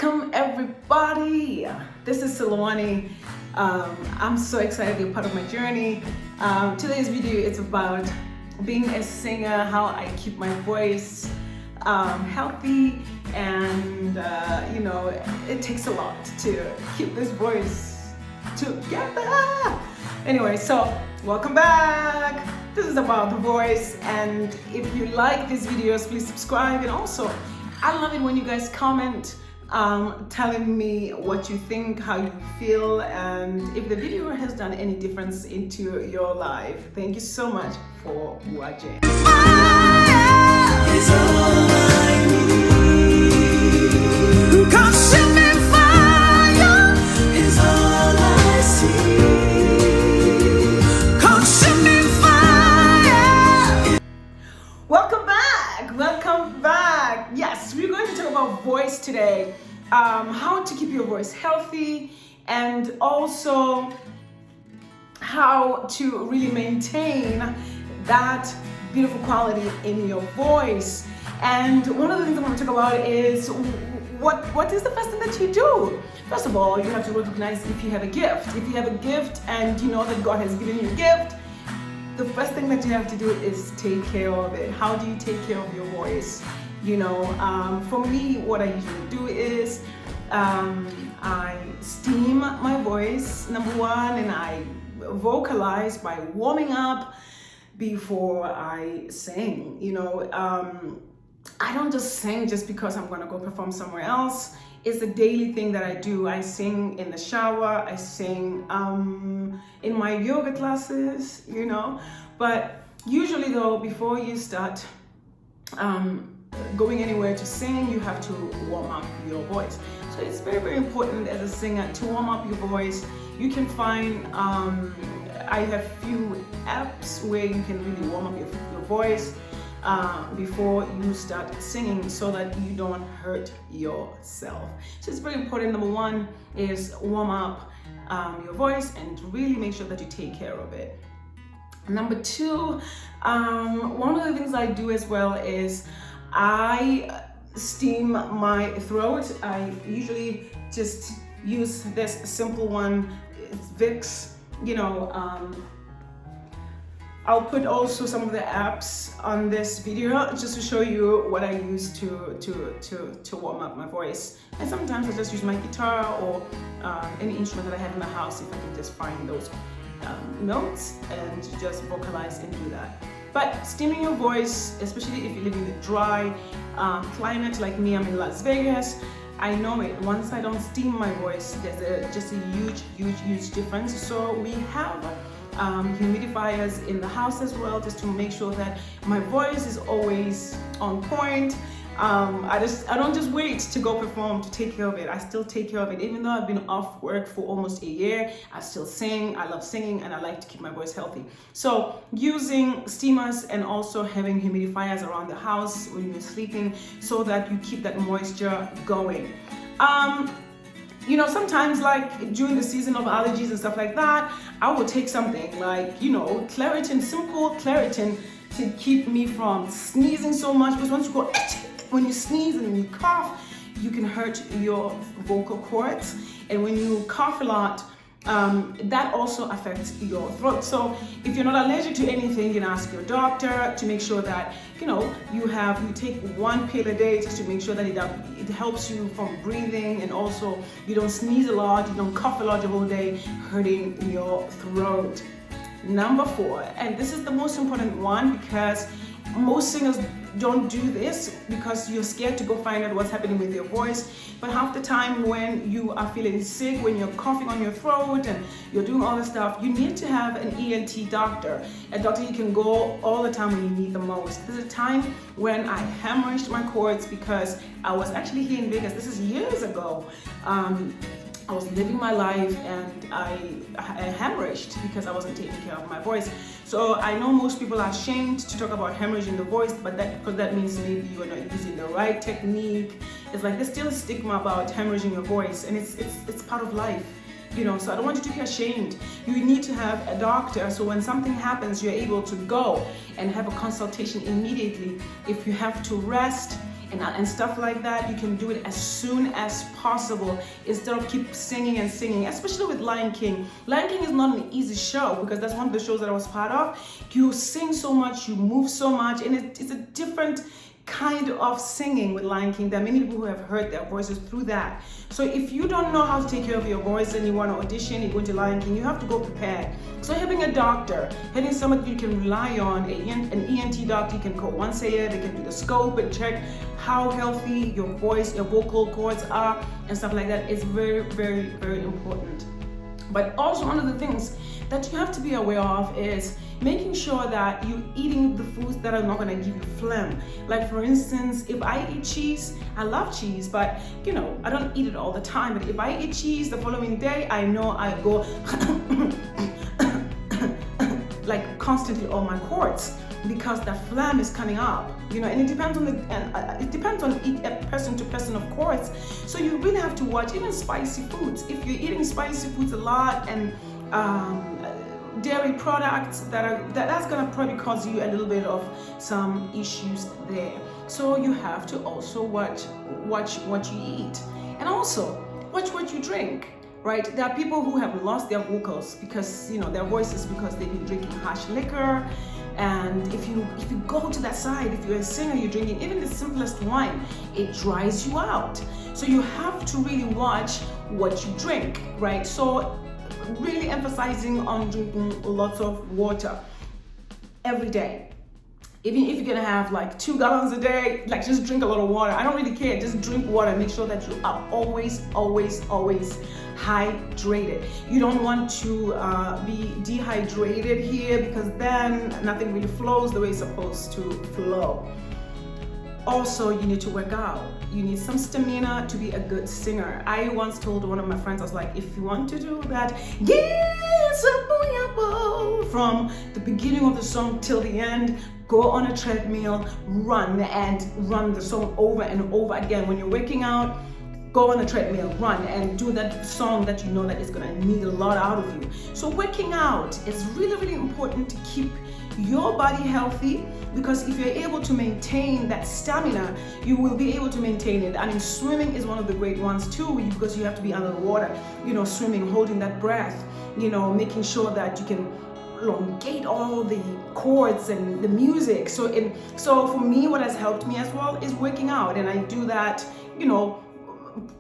Welcome everybody. This is Selloane. I'm so excited to be a part of my journey. Today's video is about being a singer, how I keep my voice healthy, and it takes a lot to keep this voice together. Anyway, so welcome back. This is about the voice, and if you like these videos, please subscribe. And also, I love it when you guys comment telling me what you think, how you feel, and if the video has done any difference into your life. Thank you so much for watching. It's all I need. Consuming fire is all I see. Consuming fire. Welcome back. Welcome back. Yes, we're going to talk about voice today. How to keep your voice healthy, and also how to really maintain that beautiful quality in your voice. And one of the things I want to talk about is what is the first thing that you do? First of all, you have to recognize if you have a gift. If you have a gift and you know that God has given you a gift, the first thing that you have to do is take care of it. How do you take care of your voice? For me, what I usually do is I steam my voice, number one, and I vocalize by warming up before I sing. I don't just sing just because I'm gonna go perform somewhere else. It's a daily thing that I do. I sing in the shower, I sing in my yoga classes, but usually though, before you start going anywhere to sing, you have to warm up your voice. So it's very, very important as a singer to warm up your voice. You can find, I have few apps where you can really warm up your voice before you start singing so that you don't hurt yourself. So it's very important. Number one is warm up your voice and really make sure that you take care of it. Number two, one of the things I do as well is I steam my throat. I usually just use this simple one. It's Vicks. I'll put also some of the apps on this video just to show you what I use to warm up my voice. And sometimes I just use my guitar or any instrument that I have in the house if I can just find those notes and just vocalize and do that. But steaming your voice, especially if you live in a dry climate like me, I'm in Las Vegas, I know it. Once I don't steam my voice, there's just a huge difference. So we have humidifiers in the house as well, just to make sure that my voice is always on point. I don't just wait to go perform to take care of it. I still take care of it. Even though I've been off work for almost a year, I still sing. I love singing and I like to keep my voice healthy. So using steamers and also having humidifiers around the house when you're sleeping so that you keep that moisture going. Sometimes like during the season of allergies and stuff like that, I will take something like, Claritin, simple Claritin, to keep me from sneezing so much, because once you go, when you sneeze and when you cough, you can hurt your vocal cords. And when you cough a lot, that also affects your throat. So if you're not allergic to anything, you can ask your doctor to make sure that, you take one pill a day just to make sure that it helps you from breathing, and also you don't sneeze a lot, you don't cough a lot the whole day, hurting your throat. Number four, and this is the most important one because most singers don't do this because you're scared to go find out what's happening with your voice. But half the time when you are feeling sick, when you're coughing on your throat and you're doing all this stuff, you need to have an ENT doctor, a doctor you can go all the time when you need the most. There's a time when I hemorrhaged my cords because I was actually here in Vegas. This is years ago. I was living my life and I hemorrhaged because I wasn't taking care of my voice. So I know most people are ashamed to talk about hemorrhaging the voice, but because that means maybe you are not using the right technique. It's like there's still a stigma about hemorrhaging your voice, and it's part of life. So I don't want you to be ashamed. You need to have a doctor, so when something happens, you're able to go and have a consultation immediately. If you have to rest, and stuff like that. You can do it as soon as possible instead of keep singing and singing, especially with Lion King. Lion King is not an easy show because that's one of the shows that I was part of. You sing so much, you move so much, and it's a different kind of singing with Lion King. There are many people who have heard their voices through that. So if you don't know how to take care of your voice and you want to audition, you go to Lion King, you have to go prepared. So having a doctor, having somebody you can rely on, an ENT doctor you can call once a year, they can do the scope and check how healthy your voice, your vocal cords are and stuff like that is very, very, very important. But also one of the things that you have to be aware of is making sure that you're eating the foods that are not going to give you phlegm. Like for instance, if I eat cheese, I love cheese, but you know, I don't eat it all the time. But if I eat cheese the following day, I know I go like constantly on my cords because the phlegm is coming up, you know, and it depends on it depends on each person to person, of course. So you really have to watch even spicy foods. If you're eating spicy foods a lot and dairy products that's gonna probably cause you a little bit of some issues there. So you have to also watch what you eat and also watch what you drink. Right, there are people who have lost their vocals because, you know, their voices because they've been drinking harsh liquor. And if you go to that side, if you're a singer, you're drinking even the simplest wine, it dries you out. So you have to really watch what you drink, right? So really emphasizing on drinking lots of water every day. Even if you're gonna have like 2 gallons a day, like just drink a lot of water. I don't really care, just drink water. Make sure that you are always hydrated. You don't want to be dehydrated here because then nothing really flows the way it's supposed to flow. Also, you need to work out. You need some stamina to be a good singer. I once told one of my friends, I was like, if you want to do that, from the beginning of the song till the end, go on a treadmill, run the song over and over again. When you're working out, go on a treadmill, run and do that song that you know that is gonna need a lot out of you. So working out is really, really important to keep your body healthy, because if you're able to maintain that stamina, you will be able to maintain it. I mean, swimming is one of the great ones too, because you have to be under the water, you know, swimming, holding that breath, you know, making sure that you can elongate all the chords and the music. So for me, what has helped me as well is working out, and I do that, you know,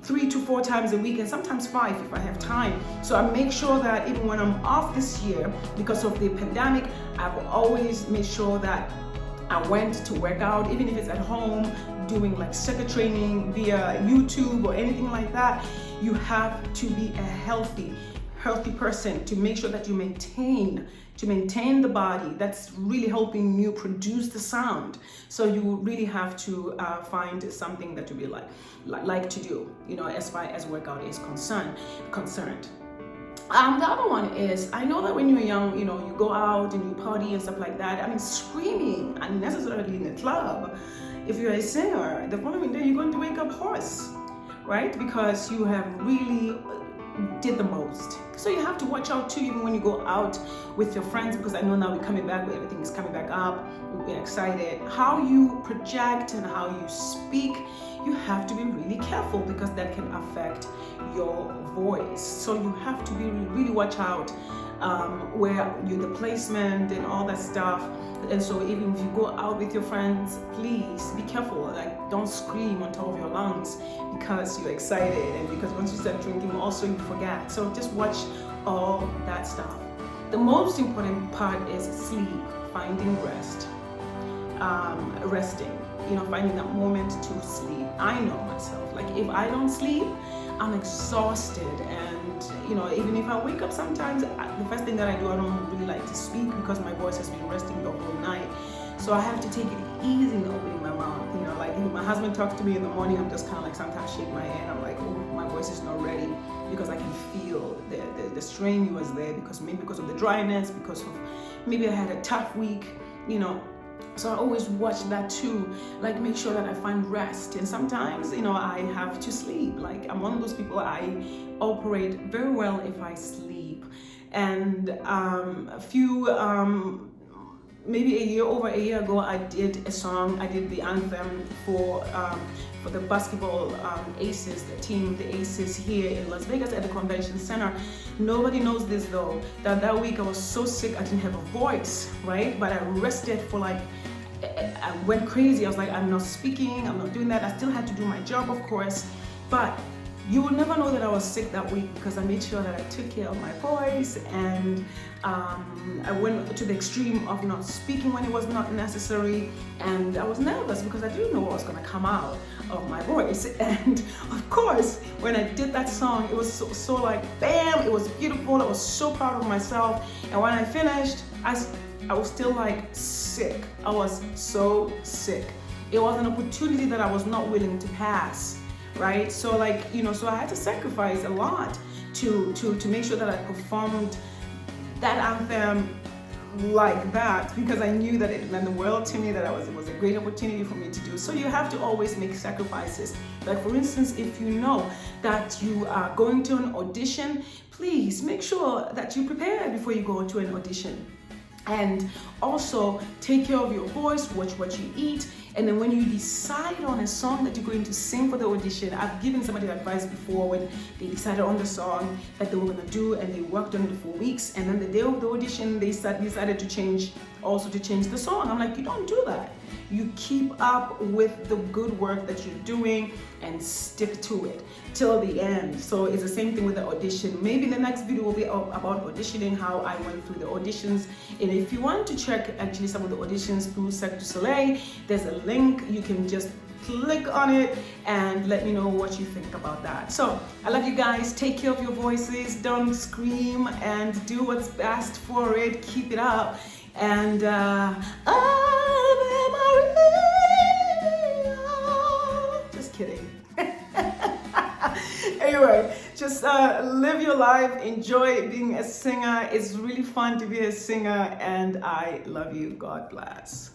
3 to 4 times a week, and sometimes 5 if I have time. So I make sure that even when I'm off this year because of the pandemic, I've always made sure that I went to work out, even if it's at home, doing like circuit training via YouTube or anything like that. You have to be a healthy person to make sure that you maintain the body that's really helping you produce the sound. So you really have to find something that you really like to do, you know, as far as workout is concerned. The other one is, I know that when you're young, you know, you go out and you party and stuff like that. I mean, screaming unnecessarily in the club. If you're a singer, the following day you're going to wake up hoarse, right? Because you have really did the most. So you have to watch out too, even when you go out with your friends, because I know now we're coming back, everything is coming back up, we're excited. How you project and how you speak, you have to be really careful because that can affect your voice. So you have to be really watch out where the placement and all that stuff. And so even if you go out with your friends, please be careful. Like, don't scream on top of your lungs because you're excited, and because once you start drinking also you forget. So just watch all that stuff. The most important part is sleep, finding rest, resting, you know, finding that moment to sleep. I know myself, like if I don't sleep, I'm exhausted, and you know, even if I wake up sometimes, the first thing that I do, I don't really like to speak because my voice has been resting the whole night. So I have to take it easy in opening my mouth, you know, like if my husband talks to me in the morning, I'm just kind of like sometimes shake my head, I'm like, oh, my voice is not ready, because I can feel the strain was there, because maybe because of the dryness, because of maybe I had a tough week, you know. So I always watch that too, like make sure that I find rest. And sometimes, you know, I have to sleep. Like I'm one of those people, I operate very well if I sleep. And a few maybe over a year ago, I did a song. I did the anthem for the basketball Aces, the team, the Aces here in Las Vegas at the convention center. Nobody knows this though, that week I was so sick I didn't have a voice, right? But I rested for like, I went crazy. I was like, I'm not speaking, I'm not doing that. I still had to do my job, of course, but you will never know that I was sick that week because I made sure that I took care of my voice, and I went to the extreme of not speaking when it was not necessary, and I was nervous because I didn't know what was going to come out of my voice. And of course, when I did that song, it was so like bam, it was beautiful. I was so proud of myself, and when I finished, I was still like sick. I was so sick. It was an opportunity that I was not willing to pass. Right? So like, you know, so I had to sacrifice a lot to make sure that I performed that anthem like that, because I knew that it meant the world to me, that it was a great opportunity for me to do. So you have to always make sacrifices. Like for instance, if you know that you are going to an audition, please make sure that you prepare before you go to an audition. And also take care of your voice, watch what you eat, and then when you decide on a song that you're going to sing for the audition, I've given somebody advice before when they decided on the song that they were going to do and they worked on it for weeks, and then the day of the audition they decided to change the song. I'm like, you don't do that. You keep up with the good work that you're doing and stick to it till the end. So it's the same thing with the audition. Maybe the next video will be about auditioning, how I went through the auditions. And if you want to check actually some of the auditions through Cirque du Soleil, there's a link. You can just click on it and let me know what you think about that. So I love you guys. Take care of your voices. Don't scream, and do what's best for it. Keep it up. And just kidding. Anyway, just live your life, enjoy being a singer. It's really fun to be a singer, and I love you. God bless.